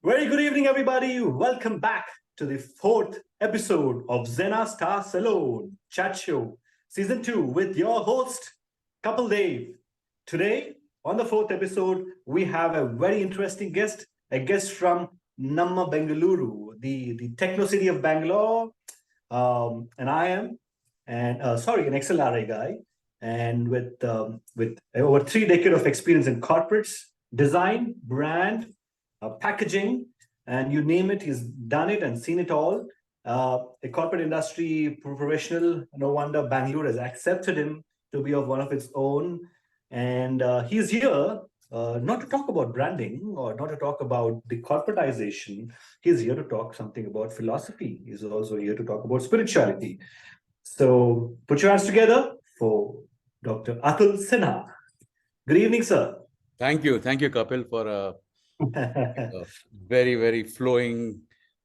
Very good evening, everybody. Welcome back to the fourth episode of XENA Star SALON Chat Show, Season 2, with your host, Kapil Deev. Today, on the fourth episode, we have a very interesting guest, a guest from Namma Bengaluru, the techno city of Bangalore. And I am, an XLRI guy, and with over 3 decades of experience in corporates, design, brand, packaging, and you name it, he's done it and seen it all. A corporate industry professional, no wonder Bangalore has accepted him to be of one of its own. And he's here not to talk about branding or not to talk about the corporatization. He's here to talk something about philosophy. He's also here to talk about spirituality. So put your hands together for Dr. Atul Sinha. Good evening, sir. Thank you, Kapil, for a very, very flowing,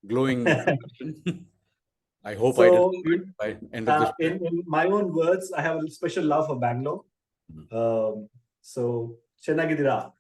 glowing introduction. I hope I So, did it by end of the show. in my own words, I have a special love for Bangalore. So, Chennagidira.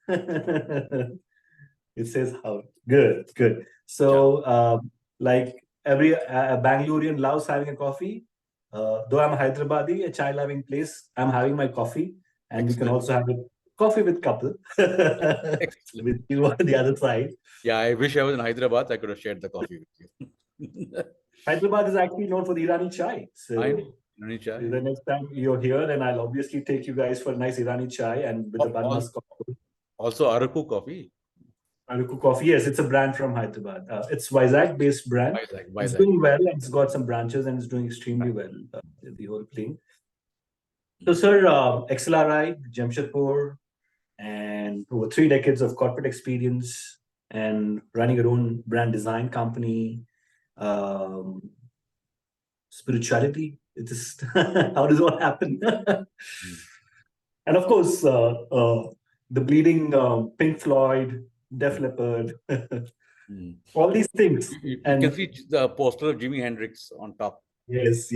It says how. Good. So, like every Bangalorean loves having a coffee. Though I'm a Hyderabadi, a chai-loving place, I'm having my coffee. And we can Excellent. also have a coffee with Kapil Excellent. with you on the other side. Yeah, I wish I was in Hyderabad. I could have shared the coffee with you. Hyderabad is actually known for the Irani chai. So I know. Irani chai. the next time you're here, then I'll obviously take you guys for a nice Irani chai and with the bananas coffee. Also Araku coffee. Araku coffee, yes, it's a brand from Hyderabad. It's Vizag-based brand. Vizag. It's doing well, and it's got some branches, and it's doing extremely well. The whole thing. So, sir, XLRI, Jamshedpur, and over 3 decades of corporate experience and running your own brand design company. Spirituality, it is how does all happen? And of course, the bleeding Pink Floyd, Def Leppard, all these things. You can see the poster of Jimi Hendrix on top. Yes.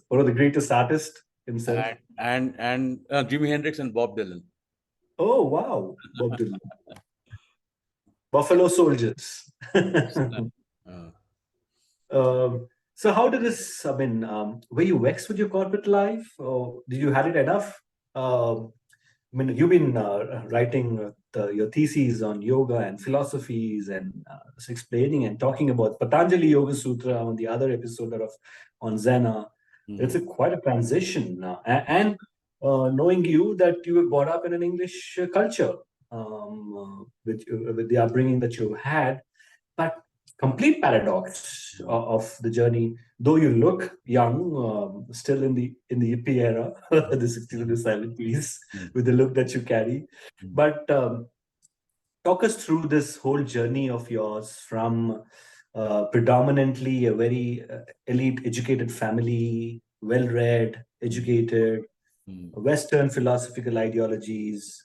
One of the greatest artists himself. And Jimi Hendrix and Bob Dylan. Oh, wow. Bob Dylan. Buffalo Soldiers. So how did this, were you vexed with your corporate life, or did you had it enough? You've been writing your theses on yoga and philosophies and explaining and talking about Patanjali Yoga Sutra on the other episode on XENA. It's quite a transition now. And knowing you that you were brought up in an English culture with the upbringing that you had, but complete paradox of the journey. Though you look young, still in the hippie era, the 60s to the 70s, with the look that you carry. But talk us through this whole journey of yours from predominantly a very elite, educated family, well-read, educated, Western philosophical ideologies,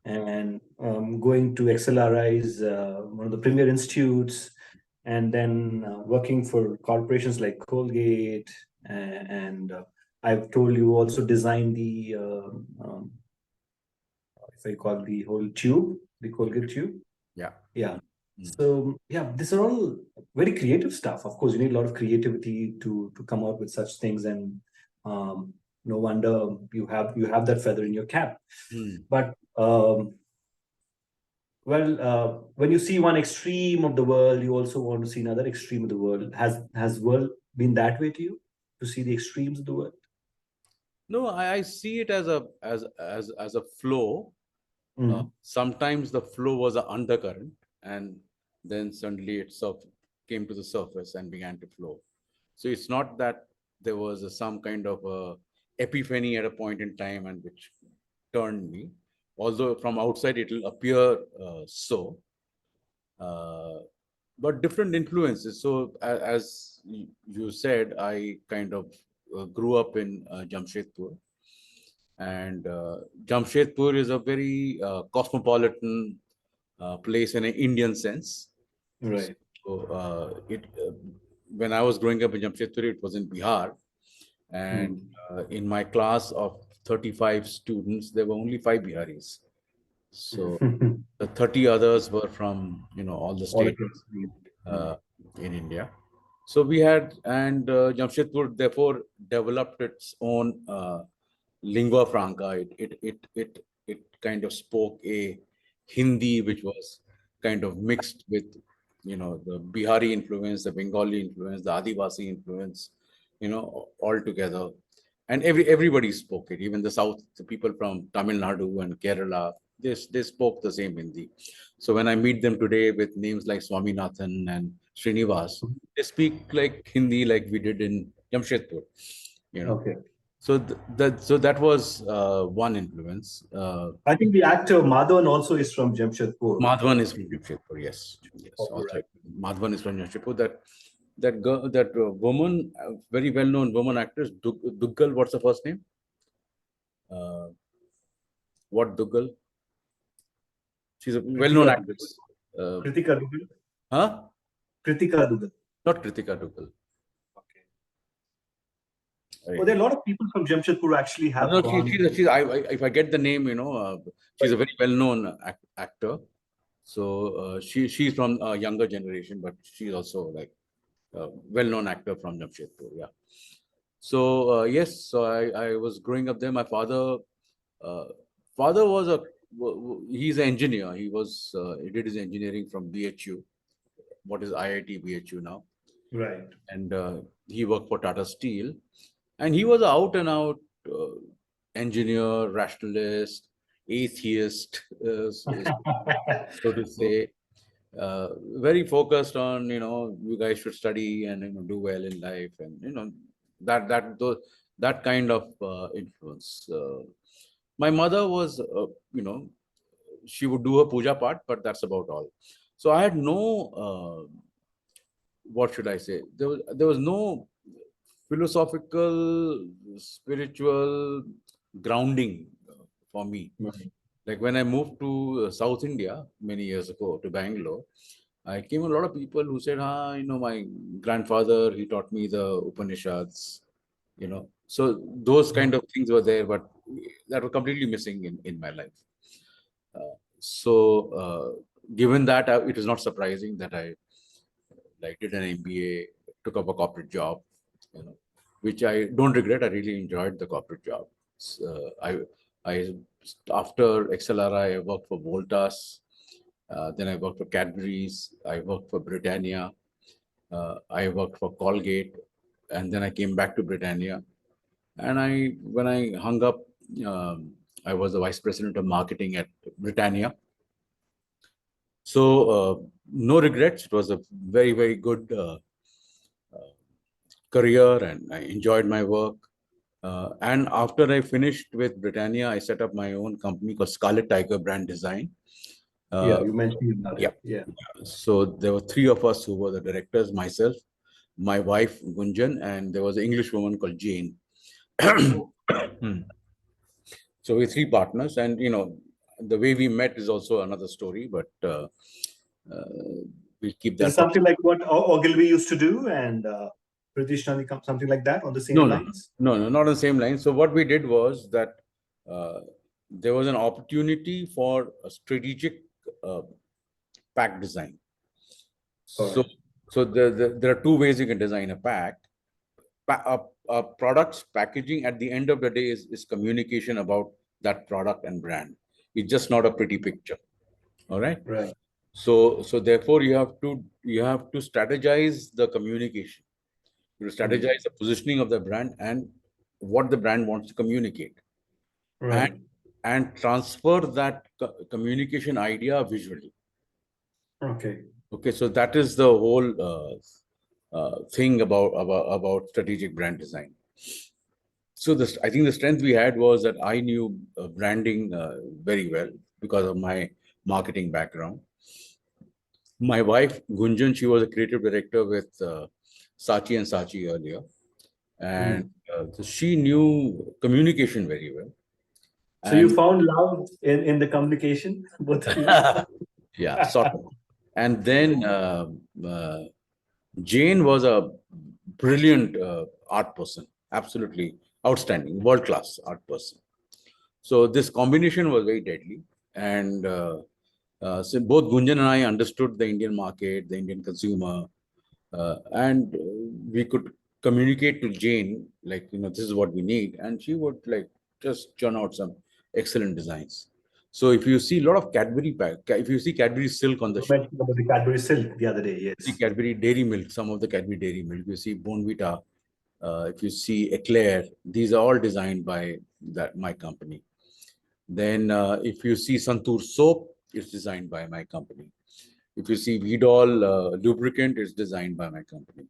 and going to XLRI's one of the premier institutes, and then working for corporations like Colgate, and I've told you also designed the, if I call the whole tube, the Colgate tube. Yeah. So yeah, these are all very creative stuff. Of course, you need a lot of creativity to come out with such things, and no wonder you have that feather in your cap. But when you see one extreme of the world, you also want to see another extreme of the world. Has world been that way to you, to see the extremes of the world? No, I see it as a flow. Sometimes the flow was an undercurrent, and then suddenly it came to the surface and began to flow. So it's not that there was some kind of epiphany at a point in time and which turned me. Although from outside it will appear so, but different influences. So as you said, I kind of grew up in Jamshedpur, and Jamshedpur is a very cosmopolitan place in an Indian sense. Right. So when I was growing up in Jamshedpur, it was in Bihar, and in my class of 35 students, there were only 5 Biharis. So The 30 others were from, all the all states across the uh, in India. So we had, and Jamshedpur therefore developed its own lingua franca. It kind of spoke a Hindi which was kind of mixed with, the Bihari influence, the Bengali influence, the Adivasi influence, all together. And everybody spoke it. Even the people from Tamil Nadu and Kerala, they spoke the same Hindi. So when I meet them today with names like Swaminathan and Srinivas, they speak like Hindi like we did in Jamshedpur. You know, Okay. so that was one influence. I think the actor Madhavan also is from Jamshedpur. Madhavan is from Jamshedpur, yes, yes. All Also, right. Madhavan is from Jamshedpur. That girl, that woman, very well-known woman actress, Duggal. What's the first name? Uh, what Duggal? She's a well-known Kritika Dugal. actress. Kritika Dugal. Huh? Kritika Dugal. Not Kritika Duggal. Okay. Well, there are a lot of people from Jamshedpur who actually have No, gone. if I get the name, she's a very well-known actor. So she's from a younger generation, but she's also like a well-known actor from Jamshedpur. Yeah. So yes, so I was growing up there. My uh, father was he's an engineer. He did his engineering from BHU, what is IIT BHU now, Right. and he worked for Tata Steel, and he was an out and out engineer, rationalist, atheist, so to say. Very focused on, you guys should study and do well in life, and that kind of influence. My mother was, she would do her puja part, but that's about all. So I had no, what should I say? There was no philosophical, spiritual grounding for me. Right. Like when I moved to South India many years ago to Bangalore, I came a lot of people who said, my grandfather, he taught me the Upanishads, So those kind of things were there, but that were completely missing in my life. Given that, it is not surprising that I did an MBA, took up a corporate job, which I don't regret. I really enjoyed the corporate job. I after XLRI, I worked for Voltas. Then I worked for Cadbury's. I worked for Britannia. I worked for Colgate, and then I came back to Britannia. And when I hung up, I was the vice president of marketing at Britannia. So no regrets. It was a very, very good career, and I enjoyed my work. And after I finished with Britannia, I set up my own company called Scarlet Tiger Brand Design. Yeah, you mentioned that. Yeah. Yeah. So there were three of us who were the directors: myself, my wife Gunjan, and there was an English woman called Jane. So we're three partners, and the way we met is also another story, but we'll keep Is it that. something like what Ogilvy used to do and British Nandi, something like that on the same lines? No, not on the same line. So what we did was that there was an opportunity for a strategic pack design. So, there are two ways you can design a pack. A product's packaging at the end of the day is communication about that product and brand. It's just not a pretty picture. All right. Right. So therefore you have to strategize the communication. You strategize the positioning of the brand and what the brand wants to communicate, Right. and transfer that communication idea visually. Okay. Okay, so that is the whole thing about strategic brand design. So I think the strength we had was that I knew branding very well because of my marketing background. My wife Gunjan, she was a creative director with Saatchi and Saatchi earlier, and so she knew communication very well. So you found love in the communication, both of you? Yeah, sort of. And then Jane was a brilliant art person, absolutely outstanding, world-class art person. So this combination was very deadly, and So both Gunjan and I understood the Indian market, the Indian consumer, and we could communicate to Jane, like, this is what we need, and she would like just churn out some excellent designs. So if you see a lot of Cadbury if you see Cadbury Silk on the You shelf, mentioned about the Cadbury Silk the other day. see Yes. Cadbury Dairy Milk, some of the Cadbury Dairy Milk, you see Bonvita, if you see Eclair, these are all designed by my company. Then if you see Santur soap, it's designed by my company. If you see Vidal lubricant, it's designed by my company.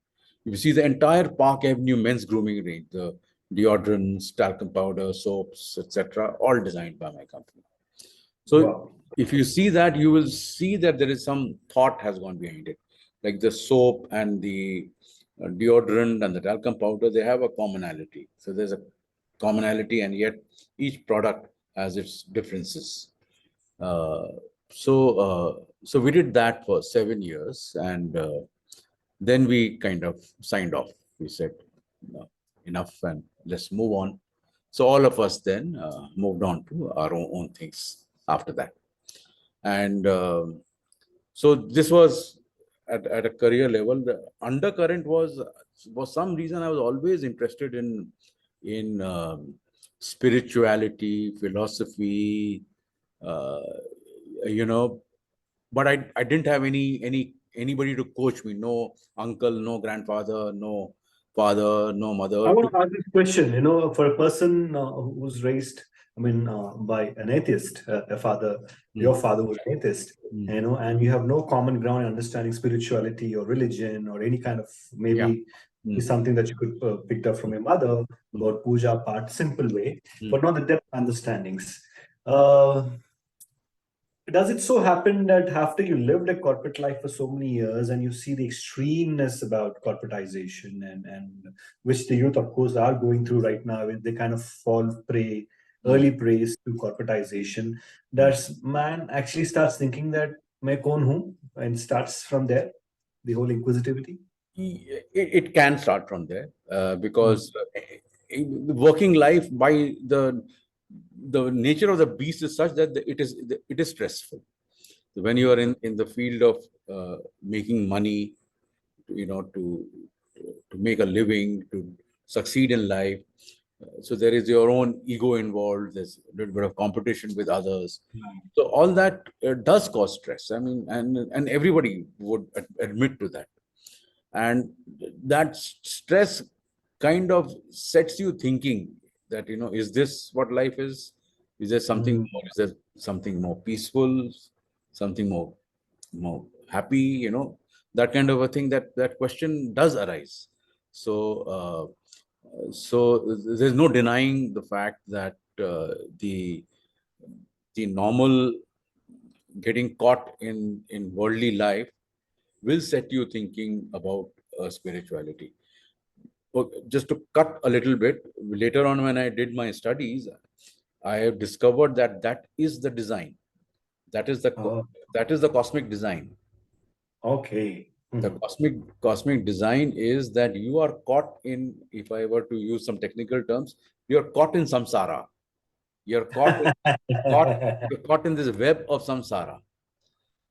If you see the entire Park Avenue men's grooming range, the deodorants, talcum powder, soaps, etc., all designed by my company. So Wow. if you see that, you will see that there is some thought has gone behind it. Like the soap and the deodorant and the talcum powder, they have a commonality. So there's a commonality, and yet each product has its differences. Uh, so we did that for 7 years, and then we kind of signed off. We said, "No, enough, and let's move on." So all of us then moved on to our own things after that. And so this was at a career level. The undercurrent was, for some reason, I was always interested in spirituality, philosophy, uh, you know, but I didn't have anybody to coach me. No uncle, no grandfather, no father, no I mother. want to ask this question. For a person who's raised, by an atheist, a father, your Mm, father was an atheist, mm, and you have no common ground in understanding spirituality or religion or any kind of yeah. maybe Mm, something that you could picked up from your mother mm, about puja part, simple way, mm. but not the depth understandings. Uh, does it so happen that after you lived a corporate life for so many years and you see the extremeness about corporatization and which the youth of course are going through right now, when they kind of fall prey, Mm. early praise to corporatization, Mm. that man actually starts thinking that मैं कौन हूँ, and starts from there the whole inquisitivity. It can start from there Mm. because working life by the nature of the beast is such that it is stressful. When you are in the field of making money, to make a living, to succeed in life. So there is your own ego involved. There's a little bit of competition with others. So all that does cause stress. I mean, and everybody would admit to that. And that stress kind of sets you thinking that, is this what life is there something Mm. more, is there something more peaceful, something more happy, that kind of a thing, that question does arise. So uh, so there's no denying the fact that the normal getting caught in worldly life will set you thinking about spirituality. Just to cut a little bit, later on when I did my studies, I have discovered that is the design. That is the Oh, that is the cosmic design. okay. The Mhm. cosmic design is that you are caught in, if I were to use some technical terms, you're caught in samsara. You're caught you're caught in this web of samsara.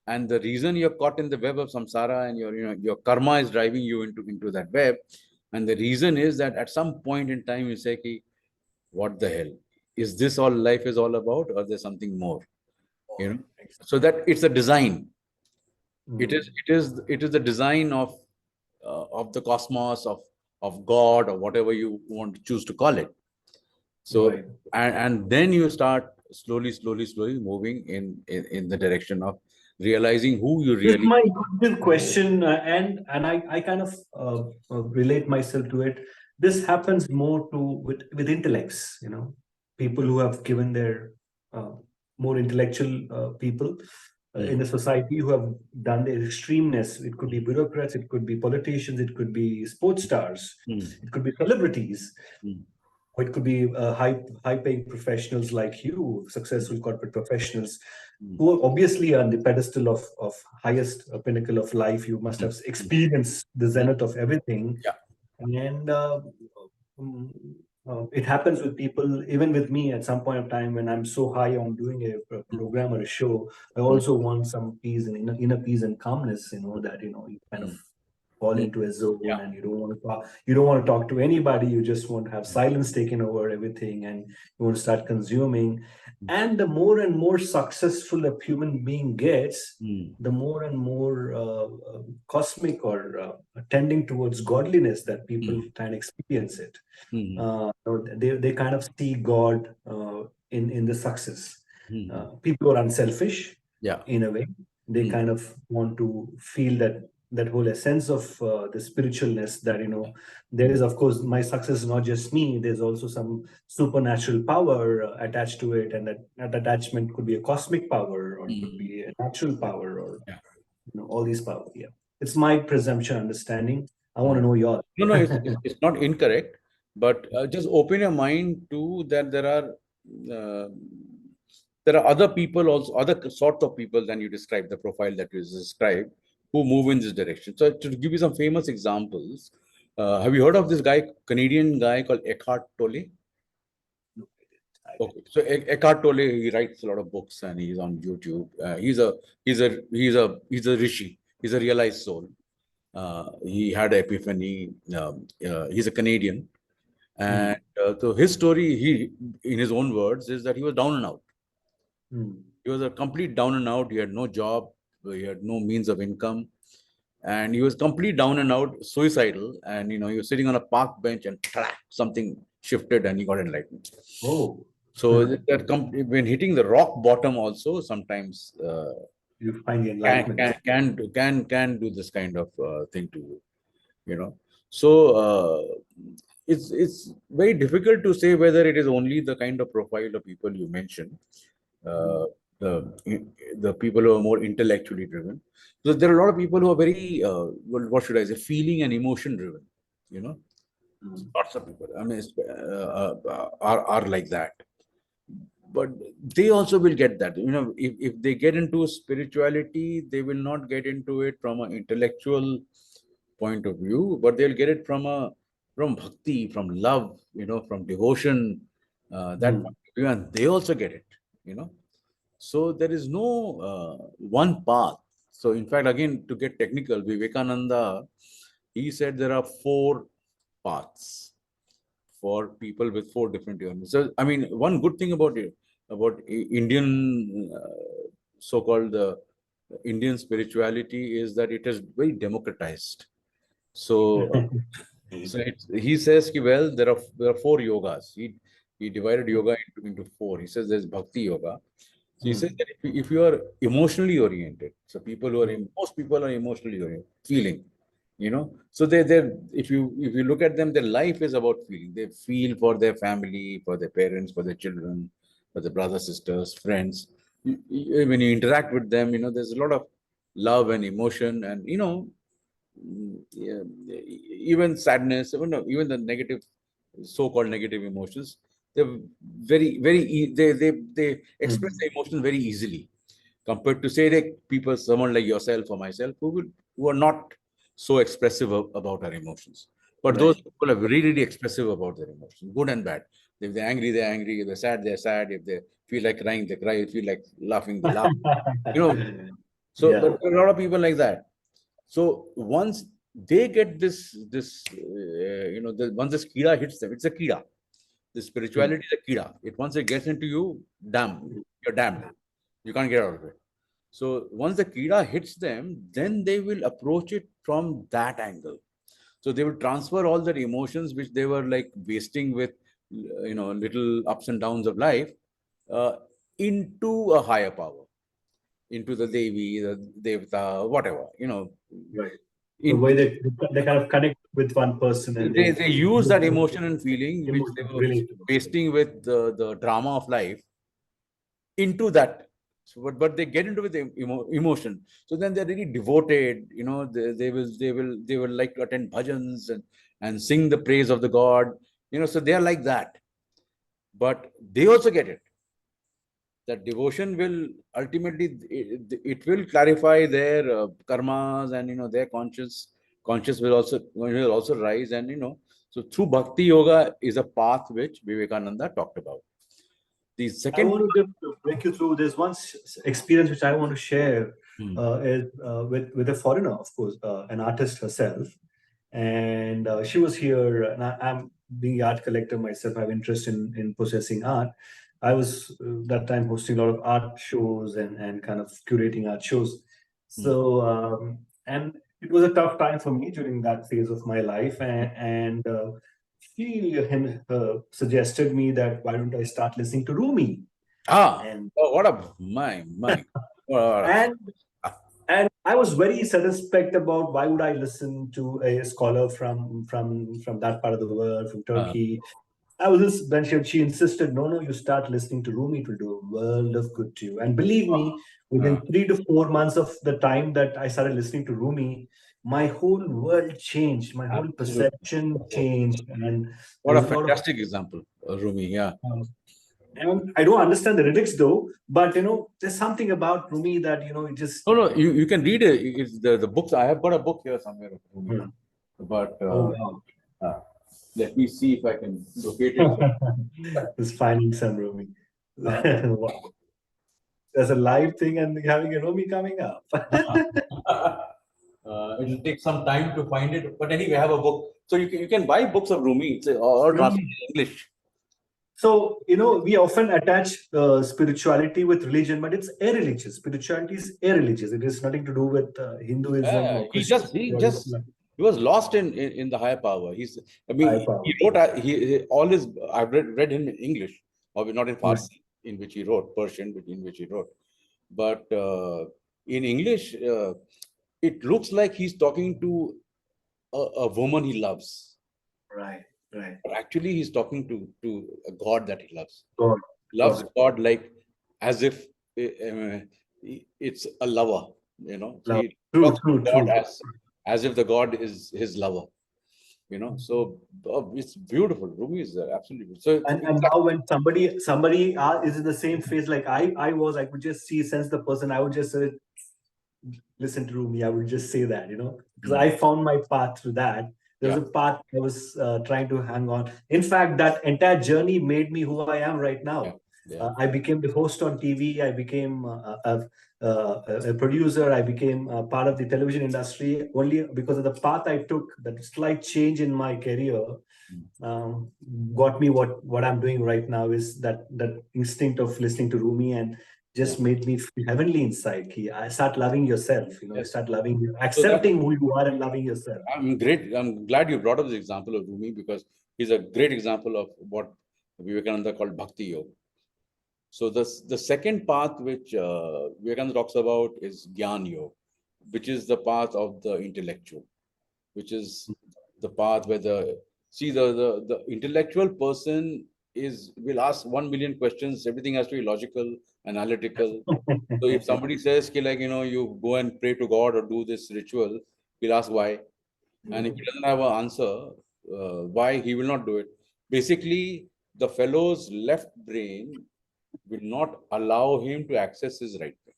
And the reason you're caught in the web of samsara, and your karma is driving you into that web. And the reason is that at some point in time you say, "Ki, what the hell? Is this all life is all about, or there's something more?" You know? So that it's a design. It is Mm. it is it is the design of the cosmos, of God, or whatever you want to choose to call it. So Right. and then you start slowly moving in the direction of realizing who you This is really my good question, and I kind of relate myself to it. This happens more to with intellects, people who have given their uh, more intellectual people in Mm, the society who have done their extremeness. It could be bureaucrats, it could be politicians, it could be sports stars, mm, it could be celebrities, mm, or it could be high paying professionals like you, successful corporate professionals mm, who are obviously on the pedestal of highest pinnacle of life. You must mm, have mm, experienced the mm. zenith of everything. Yeah. And mm, It happens with people, even with me at some point of time when I'm so high on doing a program or a show. I Mm, also want some peace and inner peace and calmness, that, you kind of mm, fall mm. into a zone Yeah. and you don't want to talk to anybody. You just want to have silence taken over everything and you want to start consuming. And the more and more successful a human being gets, Mm, the more and more cosmic or tending towards godliness that people mm, can experience it. mm, They kind of see God in the success. mm. People who are unselfish Yeah. in a way, they Mm, kind of want to feel that whole essence of the spiritualness, that there mm, is, of course, my success is not just me. There's also some supernatural power attached to it, and that attachment could be a cosmic power or could mm. be a natural power or Yeah. all these power. Yeah, it's my presumption understanding. I want Mm. to know yours. No, no, it's not incorrect, but just open your mind to that uh, there are other people also, other sorts of people than you described, the profile that you described, who move in this direction. So to give you some famous examples, have you heard of this guy, Canadian guy called Eckhart Tolle? No, I Okay, so Eckhart Tolle, he writes a lot of books and he's on YouTube. He's a rishi. He's a realized soul. He had an epiphany. He's a Canadian, and didn't. so his story, in his own words, is that he was down and out. Hmm. He was a complete down and out. He had no job. He had no means of income, and he was complete down and out, suicidal. And he was sitting on a park bench, and something shifted, and he got enlightenment. Oh, So when hitting the rock bottom, also sometimes you find the can enlightenment. can can do, can do this kind of thing to you. You know, so it's very difficult to say whether it is only the kind of profile of people you mentioned, Hmm. uh, the the people who are more intellectually driven. So there are a lot of people who are very what should I say, feeling and emotion driven. You know, Hmm. lots of people. I mean, are like that, but they also will get that. If they get into spirituality, they will not get into it from an intellectual point of view, but they'll get it from bhakti, from love, from devotion, that Hmm. point of view, and they also get it. You know, so there is no one path. So in fact, again, to get technical, Vivekananda, he said there are four paths for people with four different yearnings. So, I mean, one good thing about it, about Indian, so-called Indian spirituality, is that it is very democratized. So, he says, well, there are four yogas. He divided yoga into four. He says there's bhakti yoga. So he says Hmm. that if you are emotionally oriented, so most people are emotionally oriented, feeling, so they if you look at them, their life is about feeling. They feel for their family, for their parents, for their children, for their brothers, sisters, friends. When you interact with them, there's a lot of love and emotion, and yeah, even sadness, even the negative, so-called negative emotions, they're they express Hmm. the emotions very easily, compared to, say, like people, someone like yourself or myself, who are not so expressive about our emotions. But those Right. people are really, really expressive about their emotions, good and bad. If they're angry, they're angry. If they're sad, they're sad. If they feel like crying, they cry. If they feel like laughing, they laugh. You know, so, Yeah. but there are a lot of people like that. So once they get once this kida hits them, it's a kida. The Hmm. spirituality is a kida. Once it gets into you, damn, you're damned. You can't get out of it. So once the kida hits them, then they will approach it from that angle. So they will transfer all their emotions, which they were like wasting with, little ups and downs of life, uh, into a higher power, into the Devi, the Devata, whatever, Right. The in way they kind of connect with one person and they use that emotion and feeling which they were relate to them. wasting with the drama of life into that. So, but they get into with the emotion. So then they're really devoted. They will like to attend bhajans and sing the praise of the God. So they are like that. But they also get it. That devotion will ultimately, it will clarify their karmas, and their conscious will also rise, and So through Bhakti Yoga is a path which Vivekananda talked about. The I second. want to break you through. There's one experience which I want to share is with a foreigner, of course, an artist herself, and she was here. And I'm being art collector myself. I have interest in possessing art. I was that time hosting a lot of art shows and kind of curating art shows. So and it was a tough time for me during that phase of my life, and she suggested me that why don't I start listening to Rumi? And What a my. and and I was very circumspect about why would I listen to a scholar from that part of the world, from Turkey. I was just when she insisted, no, you start listening to Rumi, it will do a world of good to you. And believe me, within 3 to 4 months of the time that I started listening to Rumi, my whole world changed, my whole Absolutely. perception changed, and What a there's a lot of fantastic example, Rumi. Yeah. and I don't understand the lyrics though, but there's something about Rumi that it just No, you can read it. It's the books. I have got a book here somewhere of Rumi. Hmm. But Oh wow. let me see if I can locate it. Just finding some Rumi. Uh, There's a live thing and having a Rumi coming up. It'll take some time to find it. But anyway, I have a book. So you can buy books of Rumi. It's all translated in English. So, we often attach spirituality with religion, but it's irreligious. Spirituality is irreligious. It has nothing to do with Hinduism or Christianity. He was lost in the higher power. High power. He wrote all his. I've read him in English, or not in Farsi, in which he wrote, Persian, in which he wrote. But in English, it looks like he's talking to a woman he loves. Right. But actually, he's talking to a God that he loves. God. Loves God like as if it's a lover. So he talks to God as if the God is his lover. So it's beautiful. Rumi is absolutely beautiful. So and now when somebody is in the same phase like I was, I could just sense the person. I would just listen to Rumi. I would just say that, because I found my path through that. There was a path I was trying to hang on. In fact, that entire journey made me who I am right now. I became the host on TV. I became a producer. I became part of the television industry only because of the path I took. That slight change in my career got me what I'm doing right now is that instinct of listening to Rumi and just made me feel heavenly inside. I start loving yourself, start loving you, accepting who you are and loving yourself. I'm glad you brought up this example of Rumi because he's a great example of what Vivekananda called Bhakti Yoga. So the second path which Vivekananda talks about is Gyan Yoga, which is the path of the intellectual, which is the path where the intellectual person will ask 1 million questions. Everything has to be logical, analytical. So if somebody says, you go and pray to God or do this ritual, he'll ask why. And if he doesn't have an answer, why, he will not do it. Basically, the fellow's left brain will not allow him to access his right brain.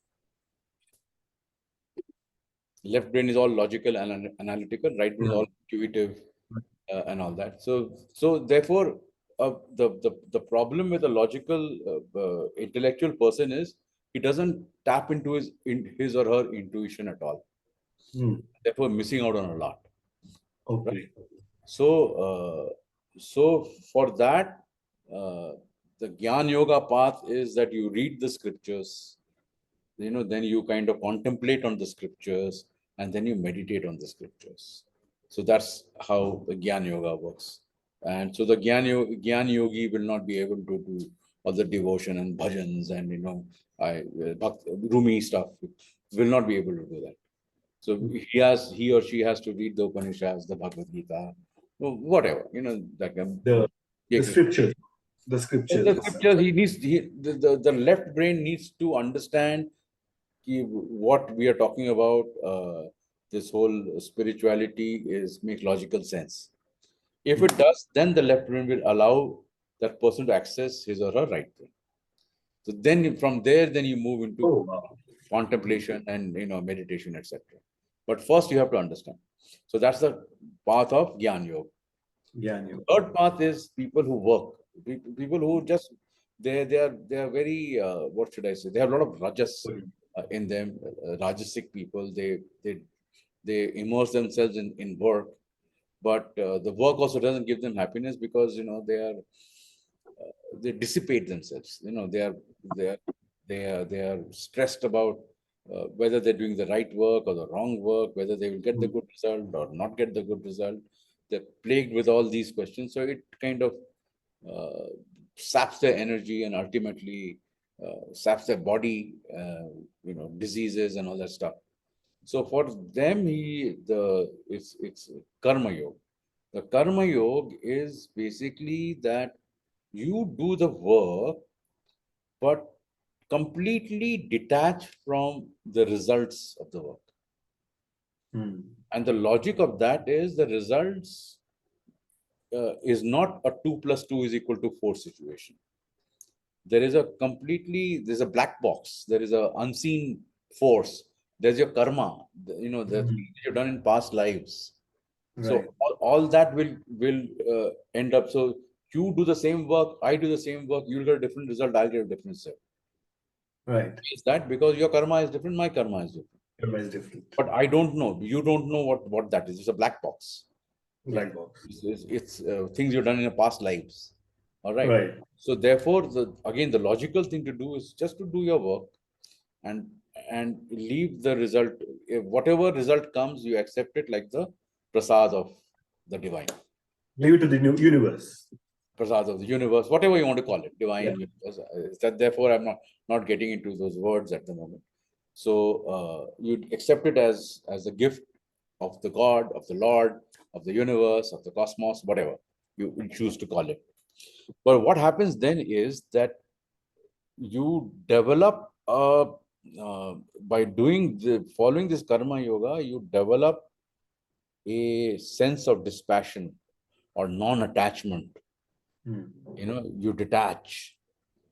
Left brain is all logical and analytical. Right brain is all intuitive and all that. So therefore, the problem with a logical intellectual person is he doesn't tap into his or her intuition at all. Therefore, missing out on a lot. Okay. Right? So for that, the Gyan Yoga path is that you read the scriptures, then you kind of contemplate on the scriptures, and then you meditate on the scriptures. So that's how the Gyan Yoga works. And so the Gyan Yogi will not be able to do all the devotion and bhajans and Rumi stuff. Will not be able to do that. So he or she has to read the Upanishads, the Bhagavad Gita, whatever, the scriptures. The scriptures. The scriptures, the left brain needs to understand what we are talking about. This whole spirituality makes logical sense. If it does, then the left brain will allow that person to access his or her right brain. So then from there, then you move into contemplation and meditation, etc. But first you have to understand. So that's the path of Gyan Yoga. Gyan Yoga. Third path is people who work, people who just they are very what should I say? They have a lot of rajas in them, rajasic people. They immerse themselves in work, but the work also doesn't give them happiness because they dissipate themselves. They are stressed about whether they're doing the right work or the wrong work, whether they will get the good result or not get the good result. They're plagued with all these questions, so it kind of uh, saps their energy and ultimately saps their body, diseases and all that stuff. So for them, it's karma yoga. The karma yoga is basically that you do the work, but completely detached from the results of the work. And the logic of that is the results is not a 2 plus 2 is equal to 4 situation. There's a black box. There is a unseen force. There's your karma, the things you've done in past lives. So Right. all that will end up. So you do the same work, I do the same work, you'll get a different result, I'll get a different result. Right. Is that because your karma is different, my karma is different. Karma is different. But I don't know. You don't know what that is. It's a black box. Black box. It's things you've done in your past lives. All right. Right. So therefore, the logical thing to do is just to do your work and leave the result. If whatever result comes, you accept it like the prasad of the divine. Leave it to the new universe. Prasad of the universe, whatever you want to call it, divine Yeah. universe. That therefore, I'm not getting into those words at the moment. So you accept it as a gift of the God, of the Lord, of the universe, of the cosmos, whatever you choose to call it. But what happens then is that you develop by following this karma yoga, you develop a sense of dispassion or non-attachment. You detach,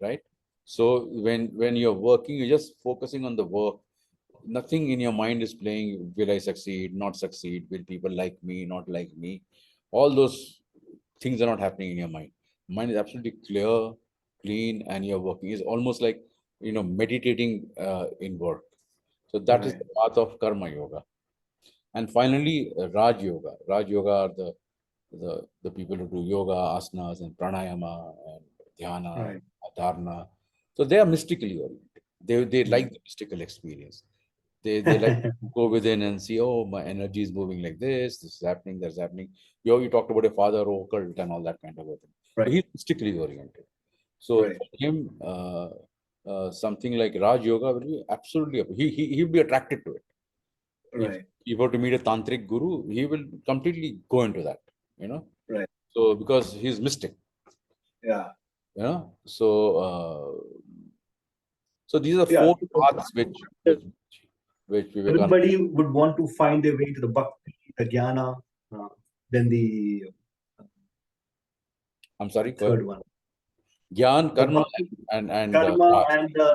right? So when you're working, you're just focusing on the work. Nothing in your mind is playing, will I succeed, not succeed, will people like me, not like me? All those things are not happening in your mind. Mind is absolutely clear, clean, and you're working. It's almost like meditating in work. So that is Right. the path of karma yoga. And finally, Raj Yoga. Raj Yoga are the people who do yoga, asanas, and pranayama, and dhyana, Right. dharana. So they are mystically oriented. They like the mystical experience. They like to go within and see, oh, my energy is moving like this is happening, that's happening. You talked about a father occult and all that kind of a thing. So Right. he's mystically oriented. So Right. for him, something like Raj Yoga will be absolutely, he'll be attracted to it. If Right. you were to meet a tantric guru, he will completely go into that, you know. Right. So because he's mystic, Yeah. So these are Yeah. four paths which Vivekananda. Everybody would want to find their way to the bhakti, the jnana, then the I'm sorry, go ahead. third one, Gyan, the karma, bhakti, and karma, Raj. and the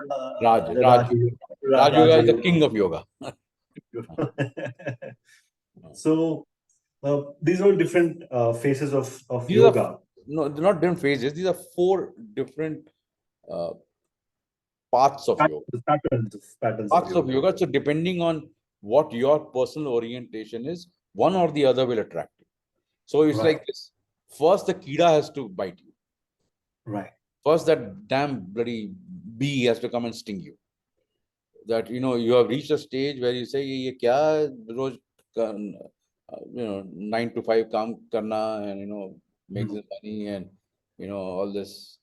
Raj. Raj Yoga Raja is the king of yoga. Yoga. So these are different phases of These are yoga. no, they're not different phases. These are four different uh, paths of yoga. Patterns of Paths of yoga. yoga. So depending on what your personal orientation is, one or the other will attract you. So it's Right. like this. First, the kida has to bite you. Right. First, that damn bloody bee has to come and sting you. That you have reached a stage where you say, "Ye kya roz 9 to 5 काम करना and make this money and all this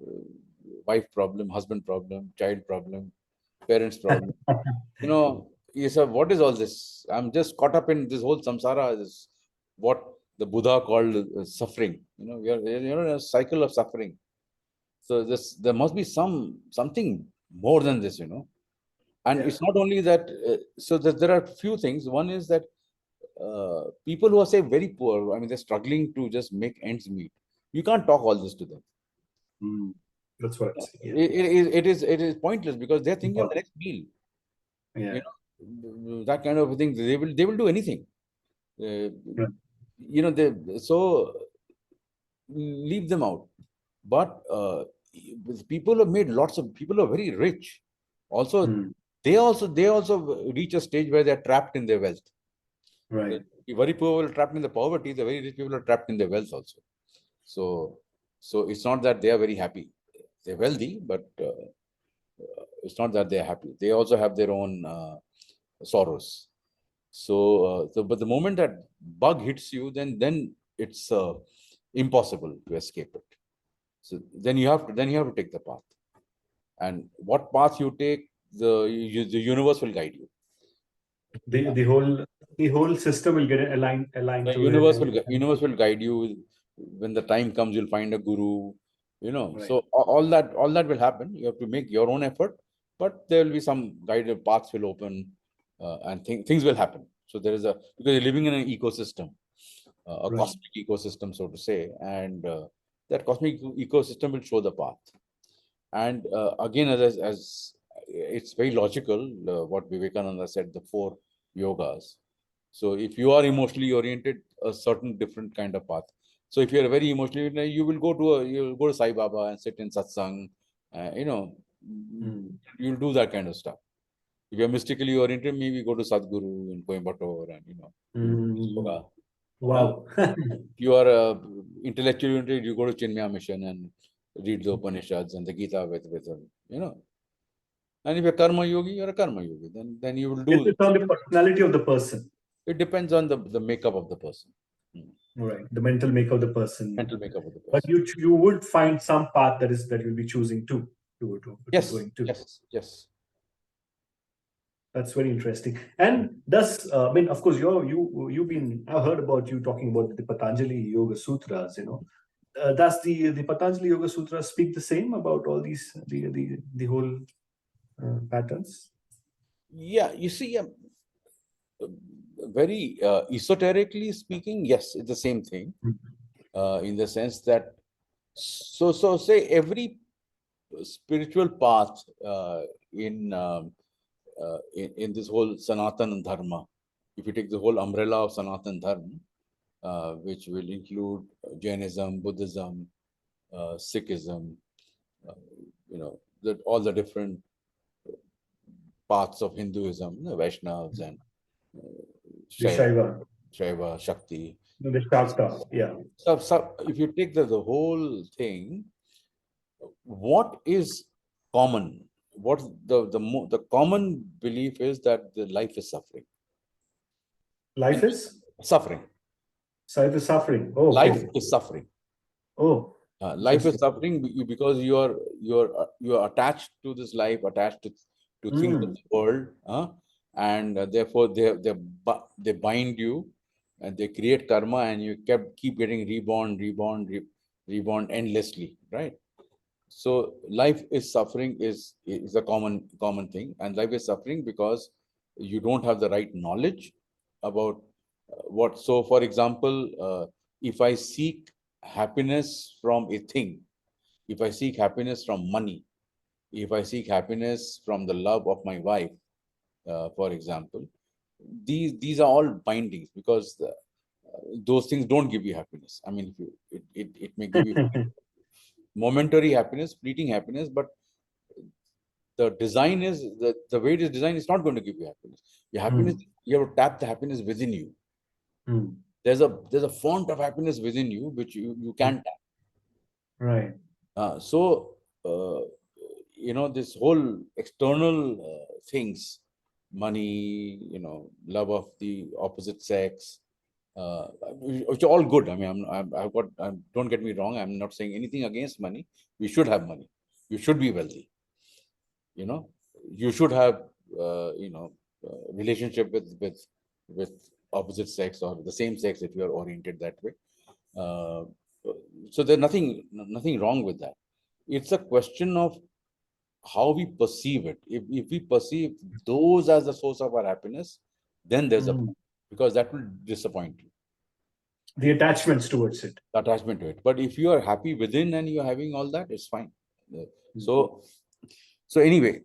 uh, wife problem, husband problem, child problem, parents problem." You say, what is all this? I'm just caught up in this whole samsara. This what the Buddha called suffering. You're in a cycle of suffering. So there must be something more than this. And Yeah. it's not only that. So there are few things. One is that people who are say very poor. I mean, they're struggling to just make ends meet. You can't talk all this to them. That's what I'm saying. Yeah. It is pointless because they're thinking of the next meal. Yeah. That kind of thing. They will do anything. Right. So leave them out. But people have made lots of people are very rich. Also, they also reach a stage where they're trapped in their wealth. Right. The very poor people are trapped in the poverty. The very rich people are trapped in their wealth also. So it's not that they are very happy. They're wealthy, but it's not that they're happy. They also have their own sorrows. So but the moment that bug hits you, then it's impossible to escape it. So then you have to take the path. And what path you take, the universe will guide you. The whole system will get aligned The to it. universe will guide you. When the time comes, you'll find a guru. Right. So all that will happen. You have to make your own effort, but there will be some guided paths will open, and things will happen. So there is because you're living in an ecosystem, a Right. cosmic ecosystem, so to say, and that cosmic ecosystem will show the path. And again, as it's very logical, what Vivekananda said, the 4 yogas. So if you are emotionally oriented, a certain different kind of path. So if you are very emotionally oriented, you'll go to Sai Baba and sit in satsang. You'll do that kind of stuff. If you're mystically oriented, maybe go to Sadhguru in Coimbatore and yoga. Wow. If you are intellectually oriented, you go to Chinmaya Mission and read the Upanishads and the Gita with And if you're karma yogi, you're a karma yogi. Then you will do. It's on the personality of the person. It depends on the makeup of the person. Right. The mental makeup of the person. Mental makeup of the person. But you would find some path that you'll be choosing to Yes. going to. Yes. That's very interesting. And thus, I mean, of course, you've been. I've heard about you talking about the Patanjali Yoga Sutras. Does the Patanjali Yoga Sutras speak the same about all these the whole patterns? Yeah, you see, very esoterically speaking, yes, it's the same thing. In the sense that, so say every spiritual path in this whole Sanatana Dharma, if you take the whole umbrella of Sanatana Dharma, which will include Jainism, Buddhism, Sikhism, all the different parts of Hinduism, Vaishnavas and Shaiva, Shakti. The Shakta, yeah. So if you take the whole thing, what is common? What the common belief is that the life is suffering. Life is suffering. Life is suffering. Oh, life okay. is suffering. Oh, life is suffering because you're attached to this life, attached to things of the world, and therefore they bind you, and they create karma, and you keep getting reborn endlessly, right? So life is suffering is a common thing, and life is suffering because you don't have the right knowledge about what. So, for example, if I seek happiness from a thing, if I seek happiness from money, if I seek happiness from the love of my wife, for example, these are all bindings, because those things don't give you happiness. I mean, it may give you momentary happiness, fleeting happiness, but the design is the way it is designed is not going to give you happiness. Your happiness, you have to tap the happiness within you. There's a font of happiness within you which you can tap. Right. This whole external things, money, love of the opposite sex, which are all good. I mean, don't get me wrong. I'm not saying anything against money. We should have money. You should be wealthy. You should have, relationship with opposite sex or the same sex if you are oriented that way. So there's nothing wrong with that. It's a question of how we perceive it. If we perceive those as the source of our happiness, then there's a problem, because that will disappoint you. The attachments towards it. Attachment to it. But if you are happy within and you're having all that, it's fine. So anyway,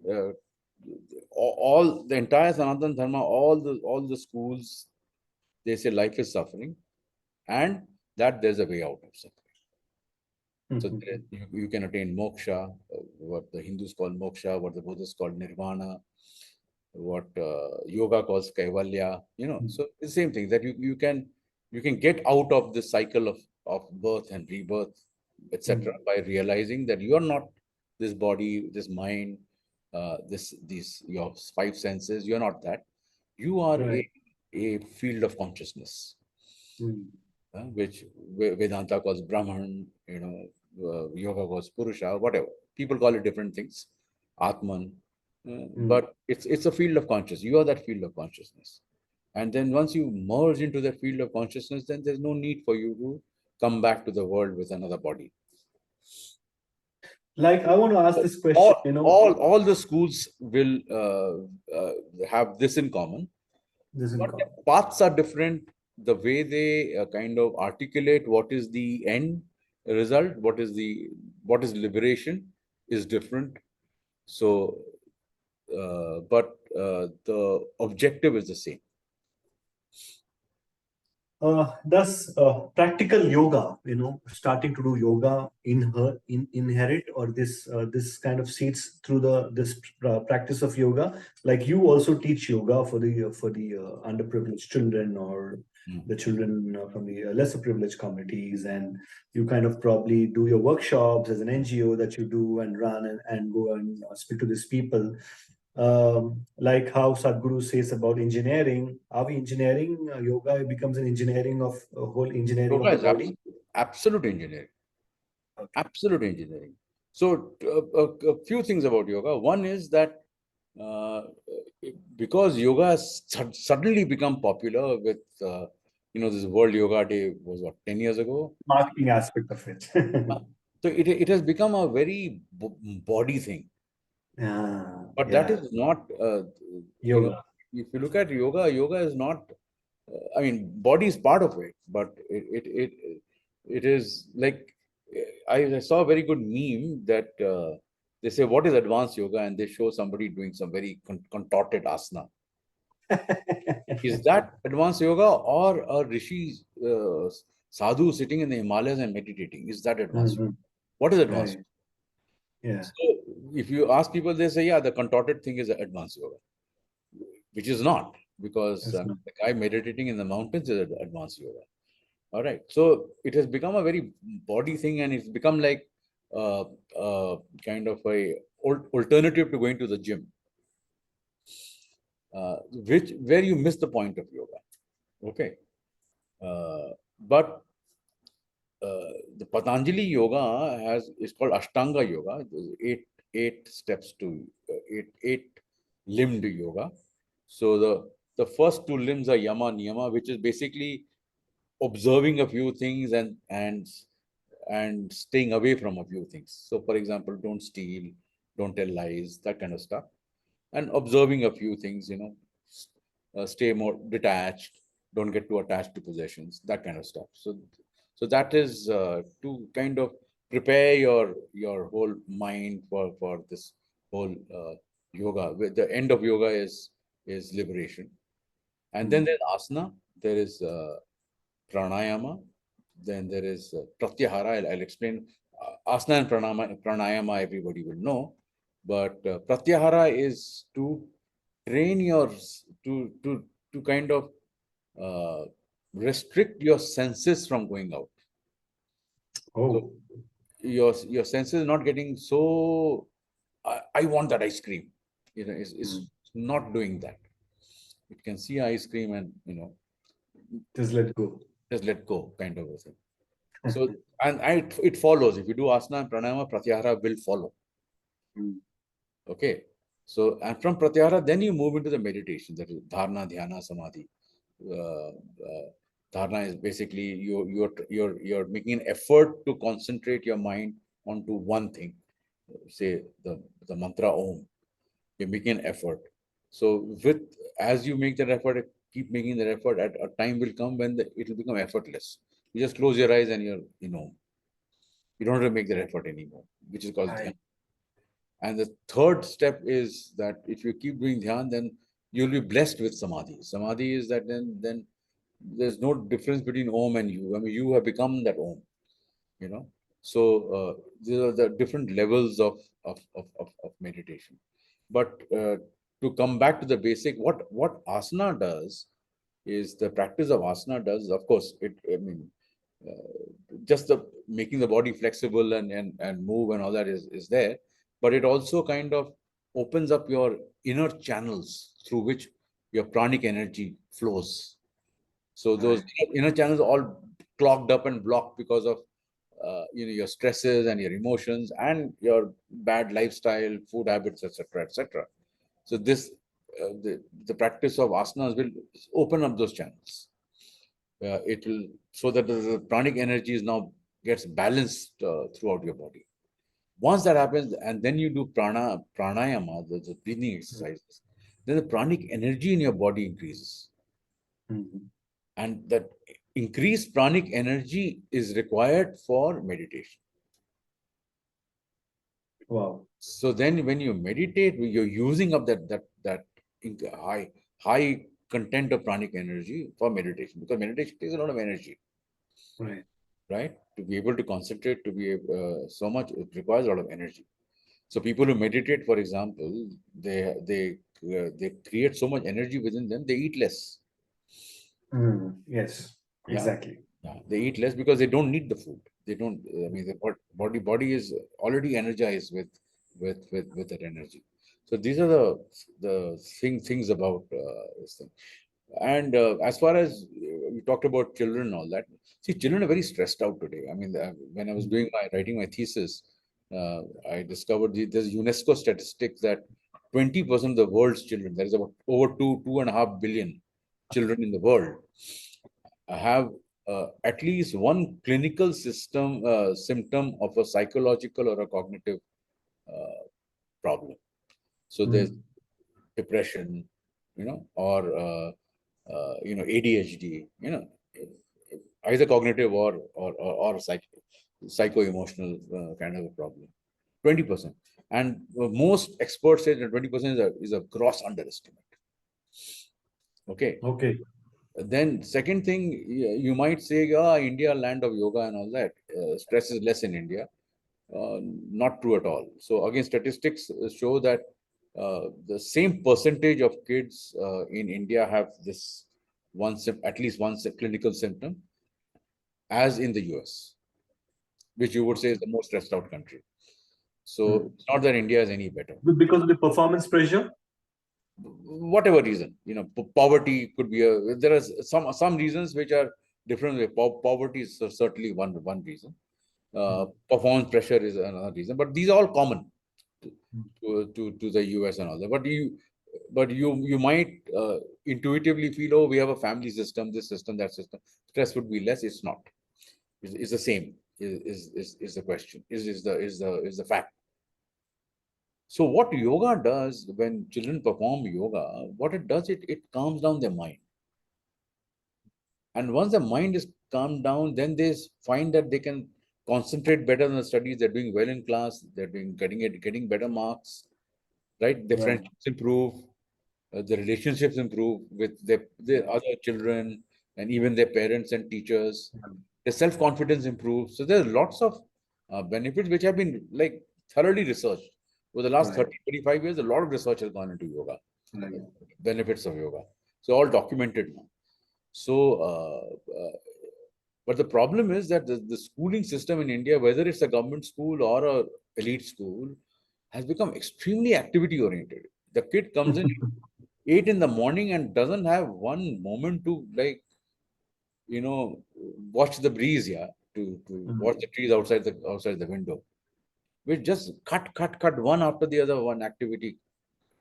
all the entire Sanatana Dharma, all the schools, they say life is suffering, and that there's a way out of suffering. So Mhm. you can attain moksha, what the Hindus call moksha, what the Buddhists call nirvana, what yoga calls kaivalya. So the same thing that you can get out of this cycle of birth and rebirth, etc., Mhm. by realizing that you are not this body, this mind, these your five senses. You are not that. You are Right. a field of consciousness, Mm. which Vedanta calls Brahman, yoga calls Purusha, whatever. People call it different things, Atman. Mm. But it's a field of consciousness. You are that field of consciousness. And then once you merge into that field of consciousness, then there's no need for you to come back to the world with another body. Like, I want to ask So this question, all the schools will have this in common, this in but the common. paths are different. The way they kind of articulate what is the end result, what is liberation, is different. So, but the objective is the same. Does practical yoga, starting to do yoga inherit, or this kind of seeds through this practice of yoga? Like, you also teach yoga for the underprivileged children, or Mm. the children from the lesser privileged communities, and you kind of probably do your workshops as an NGO that you do and run, and go and speak to these people. Like how Sadhguru says about engineering, are we engineering yoga? It becomes an engineering of a whole engineering Yoga of the is body. absolute engineering. Okay. Absolute engineering. So, a few things about yoga. One is that uh, because yoga has suddenly become popular with, this World Yoga Day was what, 10 years ago? Marketing aspect of it. Uh, So it has become a very body thing. But that Yeah, is not, yoga. if you look at yoga, yoga is not, I mean, body is part of it, but it is like, I saw a very good meme that they say, what is advanced yoga? And they show somebody doing some very contorted asana. Is that advanced yoga, or a rishi sadhu sitting in the Himalayas and meditating? Is that advanced yoga? Mhm. What is advanced? Right. Yeah, So if you ask people, they say, yeah, the contorted thing is advanced yoga, which is not, because that's not. the guy meditating in the mountains is advanced yoga. All right. So it has become a very body thing, and it's become like uh, kind of a alternative to going to the gym, which where you miss the point of yoga. Okay. But the Patanjali yoga is called Ashtanga yoga. There's eight steps to eight limbed yoga. So the first two limbs are yama niyama, which is basically observing a few things and staying away from a few things. So, for example, don't steal, don't tell lies, that kind of stuff, and observing a few things. Stay more detached, don't get too attached to possessions, that kind of stuff. So that is to kind of prepare your whole mind for this whole yoga. The end of yoga is liberation, and then Mm. there's asana, there is pranayama, then there is pratyahara. I'll explain. Asana and pranayama everybody will know, but pratyahara is to train to kind of uh, restrict your senses from going out. So Oh. your senses not getting so. I want that ice cream. Is Mm. not doing that. It can see ice cream and Just let go. just let go, kind of a thing. So, and it follows. If you do asana and pranayama, pratyahara will follow. Mm. Okay. So, and from pratyahara, then you move into the meditation, that is dharana, dhyana, samadhi. Uh, uh, Dharana is basically you're making an effort to concentrate your mind onto one thing. Say the mantra Om. You're making an effort. So with as you make that effort, keep making that effort. At a time will come when it will become effortless. You just close your eyes and you don't have to make that effort anymore, which is called dhyan. Right. And the third step is that if you keep doing dhyan, then you'll be blessed with samadhi. Samadhi is that then there's no difference between Om and you. I mean, you have become that Om, you know. So these are the different levels of meditation. But to come back to the basic, what asana does is the practice of asana does, of course, I mean, just the making the body flexible and move and all that is there, but it also kind of opens up your inner channels through which your pranic energy flows. So those inner channels are all clogged up and blocked because of your stresses and your emotions and your bad lifestyle, food habits, etc., etc. So this the practice of asanas will open up those channels. It will, so that the pranic energy is now gets balanced throughout your body. Once that happens, and then you do pranayama, the breathing exercises, then the pranic energy in your body increases. And that increased pranic energy is required for meditation. Wow. So then when you meditate, you're using up that high content of pranic energy for meditation, because meditation takes a lot of energy. Right? To be able to concentrate, to be so much, it requires a lot of energy. So people who meditate, for example, they create so much energy within them, they eat less. Yes, Yeah. exactly. Yeah, they eat less because they don't need the food. They don't. I mean, the body is already energized with that energy. So these are the things about this thing. And as far as you talked about children and all that, see, children are very stressed out today. I mean, when I was writing my thesis, I discovered there's UNESCO statistics that 20% of the world's children, there is about over 2.5 billion children in the world, have at least one clinical symptom of a psychological or a cognitive problem. So there's depression, or ADHD, either cognitive or psycho-emotional kind of a problem. 20%, and most experts say that 20% is a gross underestimate. Okay. Then second thing, you might say, India, land of yoga and all that, stress is less in India. Not true at all. So again, statistics show that the same percentage of kids in India have this at least one clinical symptom as in the US, which you would say is the most stressed out country. So it's not that India is any better. Because of the performance pressure? Whatever reason, poverty could be there are some reasons which are different. Poverty is certainly one reason. Performance pressure is another reason, but these are all common to the US and all that. But you might intuitively feel, oh, we have a family system, this system, that system, stress would be less. It's not. It's the same. Is the question? Is the fact. So what yoga does when children perform yoga, what it does, it calms down their mind. And once the mind is calmed down, then they find that they can concentrate better on the studies. They're doing well in class. They're getting better marks, right? Their friendships improve, the relationships improve with their other children and even their parents and teachers. Their self-confidence improves. So there's lots of benefits which have been like thoroughly researched. For the last 30, 35 years, a lot of research has gone into yoga, benefits of yoga. So all documented now. So, but the problem is that the schooling system in India, whether it's a government school or a elite school, has become extremely activity oriented. The kid comes in 8 in the morning and doesn't have one moment to watch the breeze, to watch the trees outside the window. We just cut one after the other, one activity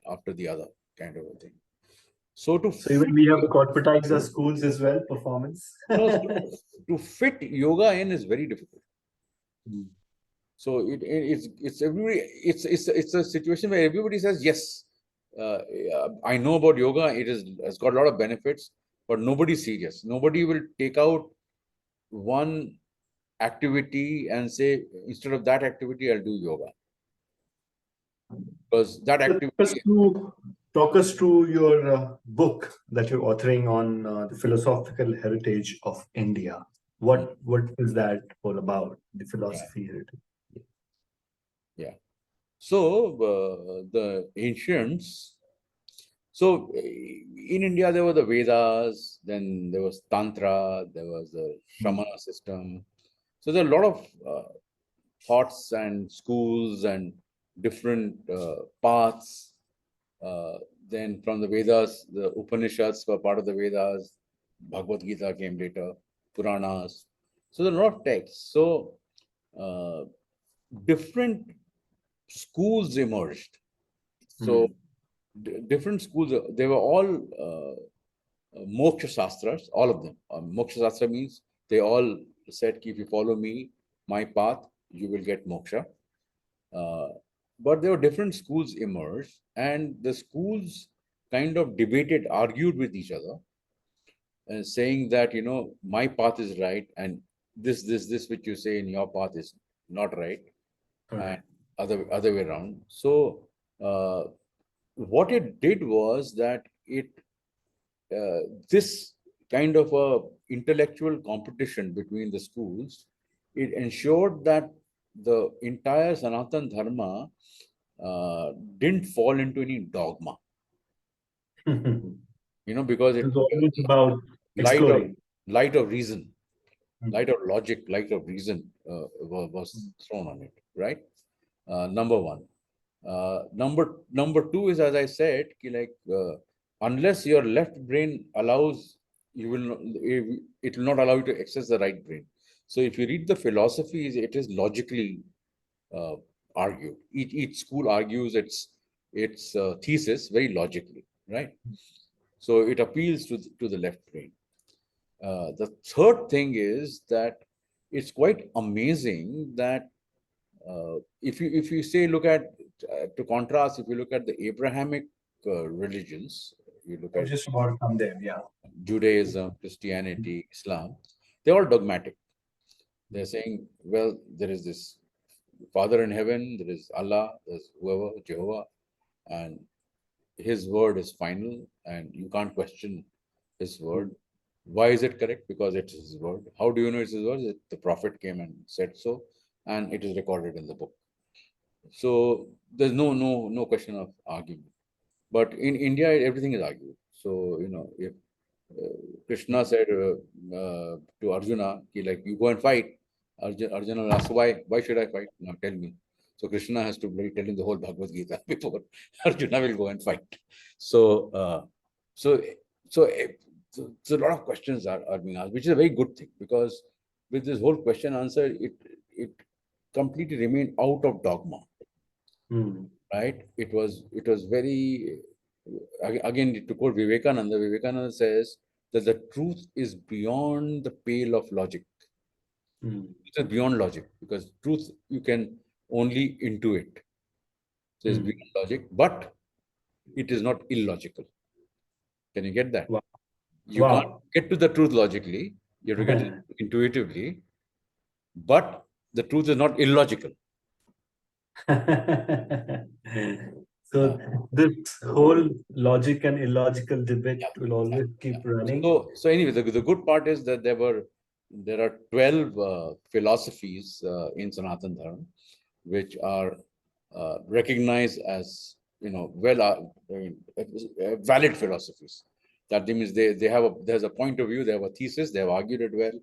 after the other, kind of a thing. So even we have corporatized our schools as well, performance. To fit yoga in is very difficult. So it's everybody. It's a situation where everybody says yes. I know about yoga. Has got a lot of benefits, but nobody's serious. Nobody will take out one activity and say, instead of that activity, I'll do yoga. Because that activity. Talk us through your book that you're authoring on the philosophical heritage of India. What is that all about? The Yeah, philosophy here. yeah. So the ancients. So in India, there were the Vedas, then there was Tantra, there was the Mm. Shramana system. So there are a lot of thoughts and schools and different paths. Uh, then from the Vedas, the Upanishads were part of the Vedas. Bhagavad Gita came later, Puranas. So there are a lot of texts. So uh, different schools emerged. So Mm. different schools, they were all moksha shastras, all of them. Moksha shastra means they all said, if you follow me, my path, you will get moksha. Uh, but there were different schools emerged, and the schools kind of debated, argued with each other, saying that my path is right, and this which you say in your path is not right, and Correct. other way around. So uh, what it did was that it this kind of a intellectual competition between the schools, it ensured that the entire Sanatan Dharma didn't fall into any dogma, It because it was always about light of exploring. light of reason, Mm. light of logic, light of reason was thrown on it, right? Number one. Number two is, as I said, unless your left brain allows, you will not, it will not allow you to access the right brain. So if you read the philosophies, it is logically uh, argued. Each school argues its thesis very logically, right? So it appeals to the left brain. The third thing is that it's quite amazing that if you say look at to contrast, if you look at the Abrahamic religions, you look I was at just about to come there. Yeah. Judaism, Christianity, Islam, they're all dogmatic. They're saying, well, there is this Father in heaven, there is Allah, there's whoever, Jehovah, and his word is final, and you can't question his word. Mm. Why is it correct? Because it's his word. How do you know it's his word? The prophet came and said so, and it is recorded in the book. So there's no question of argument. But in India, everything is argued. So if Krishna said to Arjuna, you go and fight, Arjuna will ask, why should I fight? Now tell me. So Krishna has to tell him the whole Bhagavad Gita before Arjuna will go and fight. So so so a lot of questions are being asked, which is a very good thing, because with this whole question answer, it completely remained out of dogma, Mm. right? It was very, again, to quote Vivekananda. Vivekananda says that the truth is beyond the pale of logic. Mm. It is beyond logic, because truth you can only intuit. So it's Mm. beyond logic, but it is not illogical. Can you get that? Wow. You can't Wow. get to the truth logically. You have to get it intuitively, but the truth is not illogical. So Uh, this whole logic and illogical debate yeah, will always yeah. keep running. So anyway, the good part is that there are 12 philosophies in Sanatan Dharma, which are recognized as I mean, valid philosophies. That means there's a point of view, they have a thesis, they have argued it well,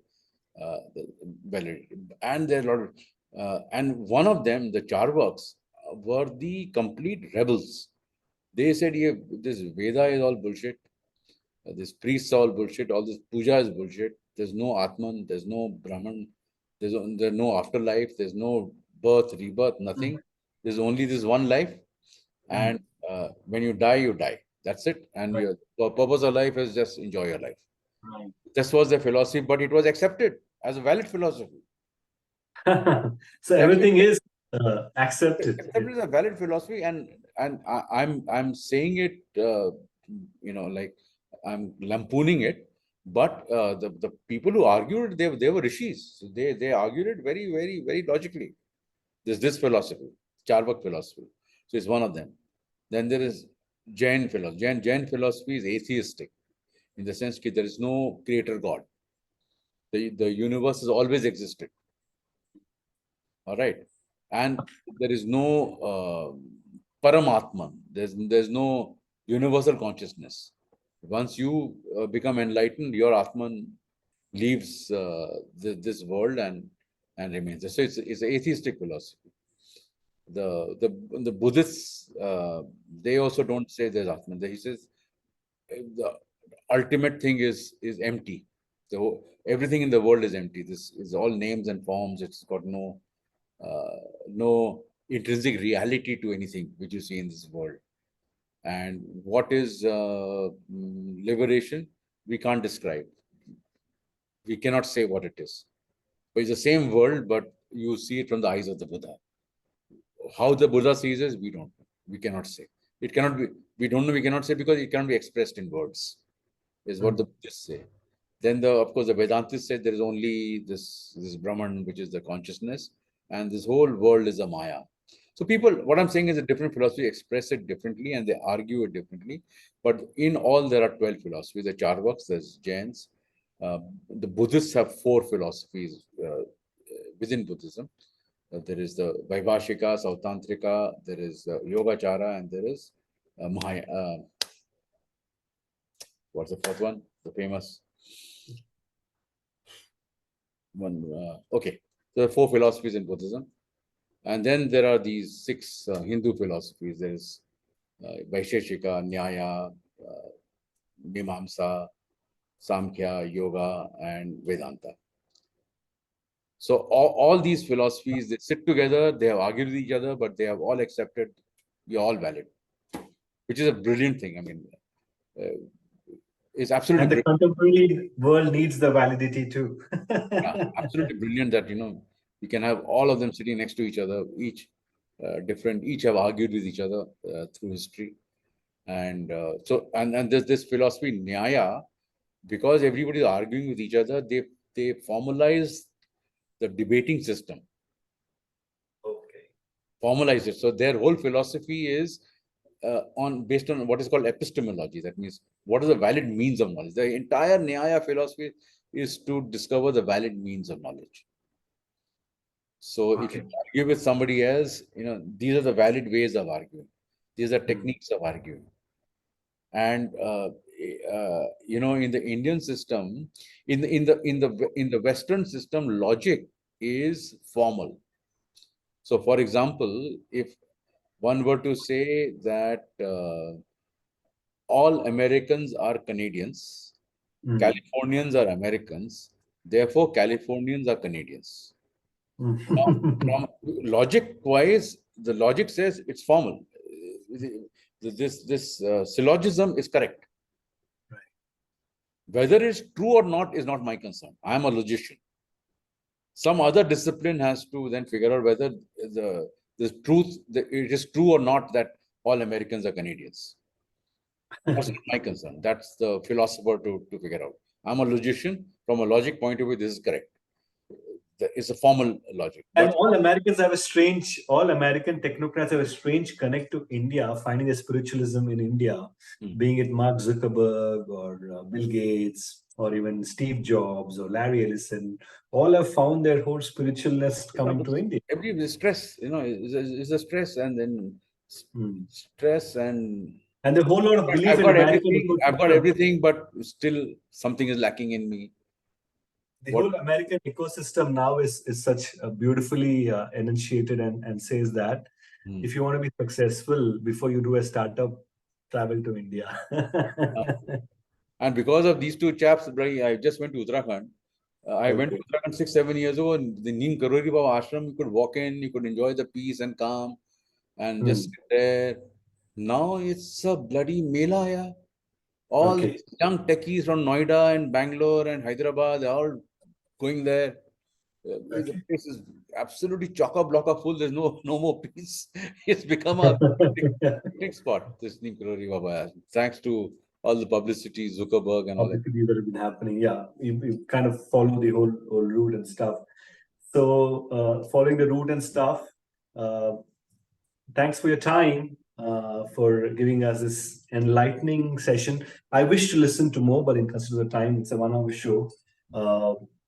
valid, and there are a lot of, and one of them, the Charvaks, were the complete rebels. They said, yeah, this Veda is all bullshit. This priests are all bullshit. All this puja is bullshit. There's no Atman. There's no Brahman. There's no afterlife. There's no birth, rebirth, Mm. nothing. There's only this one life. Mm. And when you die, you die. That's it. And Right. your the purpose of life is just enjoy your life. Right. This was the philosophy, but it was accepted as a valid philosophy. So Actually, everything is accepted. accepted as a valid philosophy, and I'm saying it, like I'm lampooning it, but the people who argued, they were rishis. So they argued it very very very logically. There's this philosophy, Charvak philosophy. So it's one of them. Then there is Jain philosophy. Jain philosophy is atheistic, in the sense that there is no creator God. The universe has always existed. All right. And there is no Paramatman. There's no universal consciousness. Once you become enlightened, your Atman leaves this world and remains. So it's an atheistic philosophy. The Buddhists, they also don't say there's Atman. He says the ultimate thing is empty. So everything in the world is empty. This is all names and forms. It's got no intrinsic reality to anything which you see in this world. And what is liberation? We can't describe. We cannot say what it is. But it's the same world, but you see it from the eyes of the Buddha. How the Buddha sees it, we don't know. We cannot say. It cannot be, we don't know, we cannot say because it cannot be expressed in words, is what the Buddhists say. Then of course the Vedantists say there is only this Brahman, which is the consciousness, and this whole world is a Maya. So people, what I'm saying is a different philosophy express it differently and they argue it differently. But in all, there are 12 philosophies. The Charvaks, there's Jains. The Buddhists have 4 philosophies within Buddhism. There is the Vaibhashika, Sautantrika, there is Yogachara, and there is what's the 4th one? The famous one. Okay, there are 4 philosophies in Buddhism. And then there are these 6 Hindu philosophies. There is Vaisheshika, Nyaya, Mimamsa, Samkhya, Yoga, and Vedanta. So all these philosophies, they sit together, they have argued with each other, but they have all accepted you're all valid, which is a brilliant thing. I mean, it's absolutely and the brilliant. Contemporary world needs the validity too. Yeah, absolutely brilliant that, you can have all of them sitting next to each other, each different, each have argued with each other through history. And and there's this philosophy, Nyaya, because everybody is arguing with each other, they formalize the debating system. Okay. Formalize it. So their whole philosophy is based on what is called epistemology. That means what are the valid means of knowledge. The entire Nyaya philosophy is to discover the valid means of knowledge. So if you argue with somebody else, these are the valid ways of arguing. These are techniques of arguing. And in the Indian system, in the Western system, logic is formal. So, for example, if one were to say that all Americans are Canadians, Californians are Americans, therefore Californians are Canadians. From logic-wise, the logic says it's formal. This syllogism is correct. Right. Whether it's true or not is not my concern. I am a logician. Some other discipline has to then figure out whether it is true or not that all Americans are Canadians. That's not my concern. That's the philosopher to figure out. I'm a logician. From a logic point of view, this is correct. It's a formal logic. And all American technocrats have a strange connect to India, finding the spiritualism in India, being it Mark Zuckerberg or Bill Gates or even Steve Jobs or Larry Ellison, all have found their whole spiritualness coming to India. Every stress, is a stress, and then stress and the whole lot of belief in American. I've got everything, but still something is lacking in me. The whole American ecosystem now is such beautifully enunciated and says that if you want to be successful before you do a startup, travel to India. And because of these 2 chaps, I just went to Uttarakhand. I went to Uttarakhand 6-7 years ago, and the Neem Karori Baba ashram, you could walk in, you could enjoy the peace and calm and just sit there. Now it's a bloody mela, yeah. All these young techies from Noida and Bangalore and Hyderabad, they're all going there. The place is absolutely chock-a-block full. There's no more peace. It's become a big spot, this Neem Karori Baba, thanks to all the publicity, Zuckerberg and all that. That have been happening. Yeah, you kind of follow the whole route and stuff. So following the route and stuff, thanks for your time, for giving us this enlightening session. I wish to listen to more, but in consider the time, it's a 1-hour show.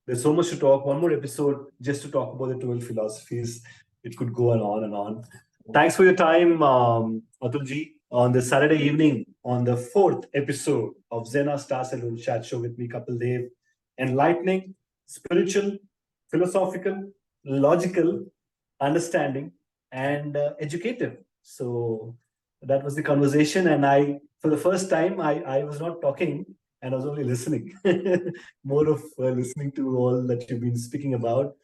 There's so much to talk. One more episode just to talk about the 12 philosophies. It could go on and on. Thanks for your time, Atulji, on this Saturday evening on the fourth episode of XENA Star Salon Chat Show with me, Kapil Dev. Enlightening, spiritual, philosophical, logical, understanding, and educative. So that was the conversation. And for the first time, I was not talking and I was only listening, more of listening to all that you've been speaking about.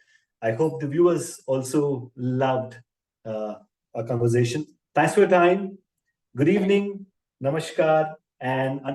I hope the viewers also loved our conversation. Thanks for your time. Good evening. Namaskar. And